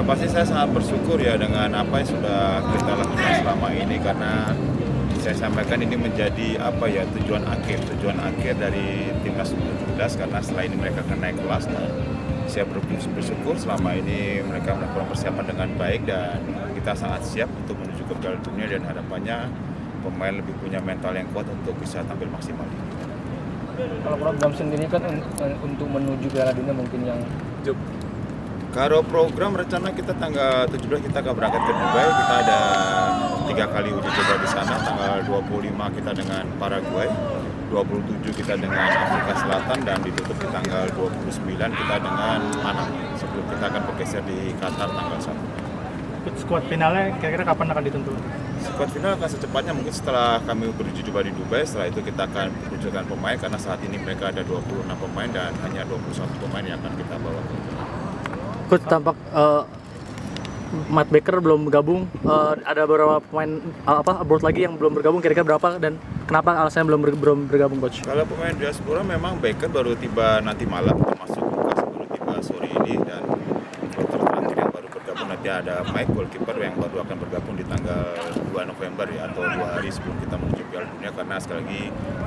pasti saya sangat bersyukur ya dengan apa yang sudah kita lakukan selama ini, karena saya sampaikan ini menjadi tujuan akhir dari timnas U17, karena setelah ini mereka akan naik kelas, dan saya bersyukur selama ini mereka melakukan persiapan dengan baik dan kita sangat siap untuk menuju ke Piala Dunia, dan harapannya pemain lebih punya mental yang kuat untuk bisa tampil maksimal. Kalau program sendiri kan untuk menuju Piala Dunia mungkin yang Kalau program rencana kita tanggal 17 kita akan berangkat ke Dubai. Kita ada 3 kali uji coba di sana. Tanggal 25 kita dengan Paraguay, 27 kita dengan Afrika Selatan, dan ditutup di tanggal 29 kita dengan Panama. Sebelum kita akan bergeser di Qatar tanggal 1. Skuad finalnya kira-kira kapan akan ditentukan? Skuad final akan secepatnya, mungkin setelah kami beruji coba di Dubai. Setelah itu kita akan menunjukkan pemain, karena saat ini mereka ada 26 pemain dan hanya 21 pemain yang akan kita bawa. Coach, tampak Matt Baker belum bergabung. Ada beberapa pemain abroad lagi yang belum bergabung. Kira-kira berapa dan kenapa alasannya belum bergabung, Coach? Kalau pemain diaspora memang Baker baru tiba nanti malam, termasuk Lukas baru tiba sore ini, dan kloter terakhir yang baru bergabung nanti ada Mike, goalkeeper yang baru akan bergabung di tanggal 2 November ya, atau 2 hari sebelum kita menuju Piala Dunia, karena sekali lagi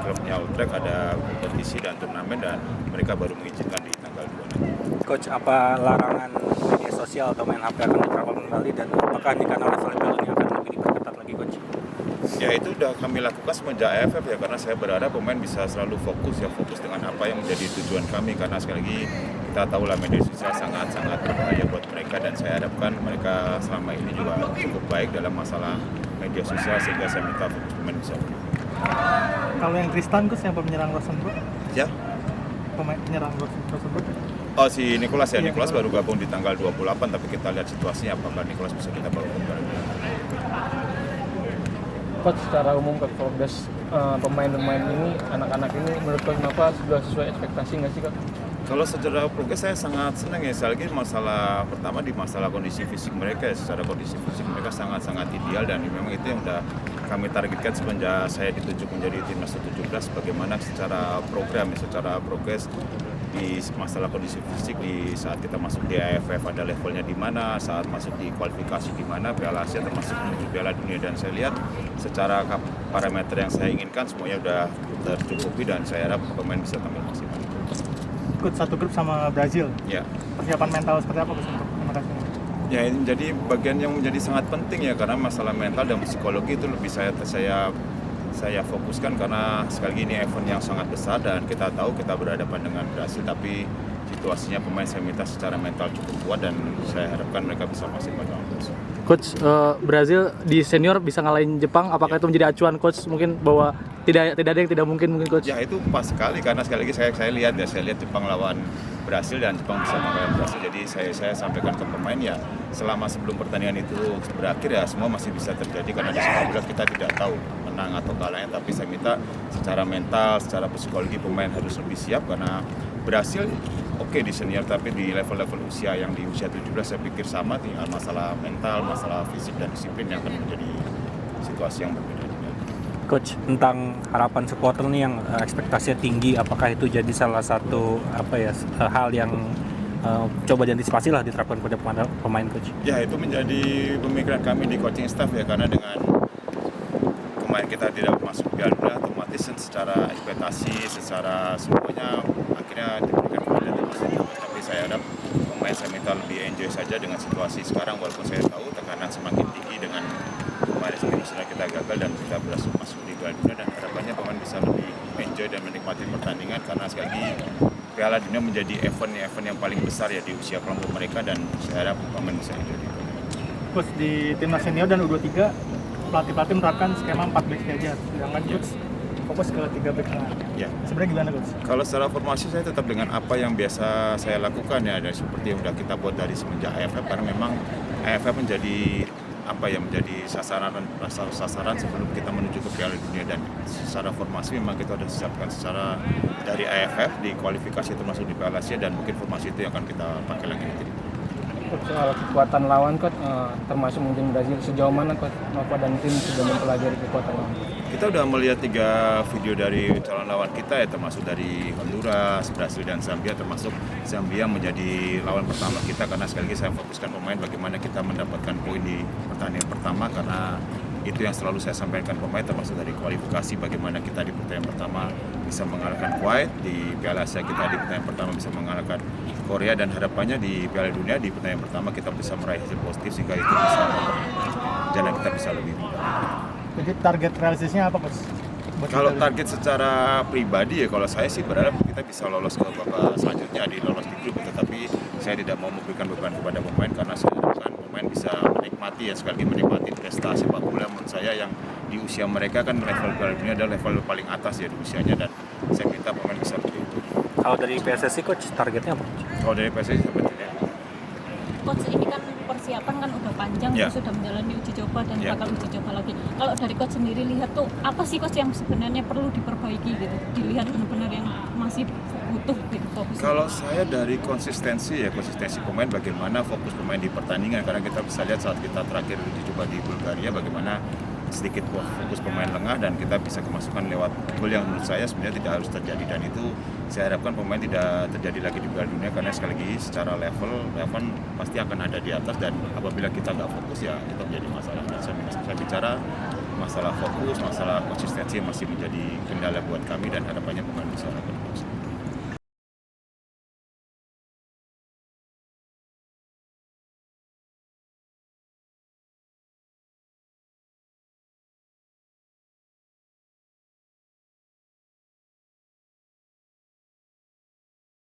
klubnya Utrecht ada kompetisi dan turnamen dan mereka baru mengizinkan di tanggal 2 nanti. Coach, apa larangan media sosial atau main HP akan diterapkan kembali, dan apakah ini karena level Piala akan lebih diperketat lagi, Coach? Ya, itu sudah kami lakukan semenjak AFF ya, karena saya berharap pemain bisa selalu fokus dengan apa yang menjadi tujuan kami, karena sekali lagi kita tahu lah media sosial sangat berbahaya buat mereka, dan saya harapkan mereka selama ini juga cukup baik dalam masalah media sosial, sehingga saya minta fokus pemain bisa. Kalau yang Tristan, Coach, yang penyerang Rosenborg? Ya. Pemain penyerang Rosenborg? Oh, si Nicholas ya, Iya, Nicholas baru gabung di tanggal 28, tapi kita lihat situasinya apakah Nicholas bisa kita bawa ke Piala Dunia. Coach, secara umum ke progres pemain-pemain ini, anak-anak ini menurut Coach Nova sudah sesuai ekspektasi nggak sih, Coach? Kalau secara progres saya sangat senang ya, sekali lagi masalah pertama di masalah kondisi fisik mereka ya, secara kondisi fisik mereka sangat ideal, dan memang itu yang udah kami targetkan semenjak saya ditunjuk menjadi timnas U17, bagaimana secara program ya, secara progres di masalah kondisi fisik di saat kita masuk di AFF ada levelnya di mana, saat masuk di kualifikasi di mana, Piala Asia termasuk menuju Piala Dunia, dan saya lihat secara parameter yang saya inginkan semuanya udah tercukupi, dan saya harap pemain bisa tampil maksimal. Ikut satu grup sama Brazil. Ya. Persiapan mental seperti apa, Coach, untuk mengatasi ini? Ya, ini menjadi bagian yang menjadi sangat penting ya, karena masalah mental dan psikologi itu lebih saya fokuskan, karena sekali lagi ini event yang sangat besar dan kita tahu kita berhadapan dengan Brasil, tapi situasinya pemain saya minta secara mental cukup kuat, dan saya harapkan mereka bisa maksimal dalam proses. Coach, Brazil di senior bisa ngalahin Jepang, apakah itu menjadi acuan Coach mungkin bahwa tidak ada yang tidak mungkin Coach? Ya, itu pas sekali, karena sekali lagi saya lihat Jepang lawan Brasil dan Jepang bisa mengalahkan Brasil. Jadi saya sampaikan ke pemain ya, selama sebelum pertandingan itu berakhir ya semua masih bisa terjadi, karena di sepak bola kita tidak tahu menang atau kalahnya, tapi saya minta secara mental, secara psikologi pemain harus lebih siap, karena Brasil oke di senior, tapi di level-level usia yang di usia 17 saya pikir sama, tinggal masalah mental, masalah fisik dan disiplin yang akan menjadi situasi yang berbeda. Coach, tentang harapan supporter nih yang ekspektasinya tinggi, apakah itu jadi salah satu hal yang coba diantisipasi lah diterapkan pada pemain, Coach? Ya, itu menjadi pemikiran kami di coaching staff ya, karena dengan kemarin kita tidak masuk Piala Dunia, otomatis secara ekspektasi, secara semuanya akhirnya diberikan kepada tim. Tapi saya harap pemain saya minta lebih enjoy saja dengan situasi sekarang, walaupun saya tahu tekanan semakin tinggi dengan kemarin misalnya kita gagal dan kita berhasil masuk di Piala Dunia, dan harapannya pemain bisa lebih enjoy dan menikmati pertandingan, karena sekali lagi Piala Dunia menjadi event yang paling besar ya di usia kelompok mereka, dan saya harap pemain bisa enjoy di Piala Dunia. Coach, di timnas senior dan U23 pelatih menerapkan skema 4 back aja, sedangkan Coach fokus ke 3 back tengah. Ya. Sebenarnya gimana, Coach? Kalau secara formasi saya tetap dengan apa yang biasa saya lakukan ya, dan seperti yang sudah kita buat dari semenjak AFF, karena memang AFF menjadi sasaran sebelum kita menuju ke Piala Dunia, dan secara formasi memang kita sudah siapkan secara dari AFF di kualifikasi termasuk di Piala Asia, dan mungkin formasi itu yang akan kita pakai lagi nanti. Coach, soal kekuatan lawan Coach, termasuk mungkin Brazil, sejauh mana Coach Nova dan tim sudah mempelajari kekuatan lawan? Kita udah melihat 3 video dari calon lawan kita ya, termasuk dari Honduras, Brasil dan Zambia, termasuk Zambia menjadi lawan pertama kita karena sekali lagi saya fokuskan pemain bagaimana kita mendapatkan poin di pertandingan pertama, karena itu yang selalu saya sampaikan pemain, termasuk dari kualifikasi bagaimana kita di pertandingan pertama bisa mengalahkan Kuwait, di Piala Asia kita di pertandingan pertama bisa mengalahkan Korea, dan harapannya di Piala Dunia di pertandingan pertama kita bisa meraih hasil positif sehingga itu bisa jalan kita bisa lebih mudah. Jadi target realisasinya apa Coach? Buat Kalau kita? target secara pribadi ya, kalau saya sih berharap kita bisa lolos ke babak selanjutnya, di lolos di grup, tetapi saya tidak mau memberikan beban kepada pemain karena saya harapkan pemain bisa menikmati ya, sekali lagi menikmati prestasi sepak bola. Menurut saya yang di usia mereka kan level Piala Dunia adalah level paling atas ya di usianya, dan saya minta pemain bisa seperti itu. Kalau dari PSSI coach targetnya apa? Kalau dari PSSI sepertinya Coach, ini kan persiapan kan udah panjang, Ya. sudah menjalani uji coba dan Ya. bakal uji coba lagi. Kalau dari Coach sendiri lihat tuh apa sih Coach yang sebenarnya perlu diperbaiki gitu? Dilihat benar-benar yang masih butuh gitu fokus. kalau saya dari konsistensi pemain, bagaimana fokus pemain di pertandingan, karena kita bisa lihat saat kita terakhir uji coba di Bulgaria bagaimana sedikit fokus pemain lengah dan kita bisa kemasukan lewat gol yang menurut saya sebenarnya tidak harus terjadi, dan itu saya harapkan pemain tidak terjadi lagi di Piala Dunia, karena sekali lagi secara level pasti akan ada di atas, dan apabila kita nggak fokus ya itu menjadi masalah. Dan saya bicara masalah fokus, masalah konsistensi masih menjadi kendala buat kami, dan harapannya pemain bisa fokus.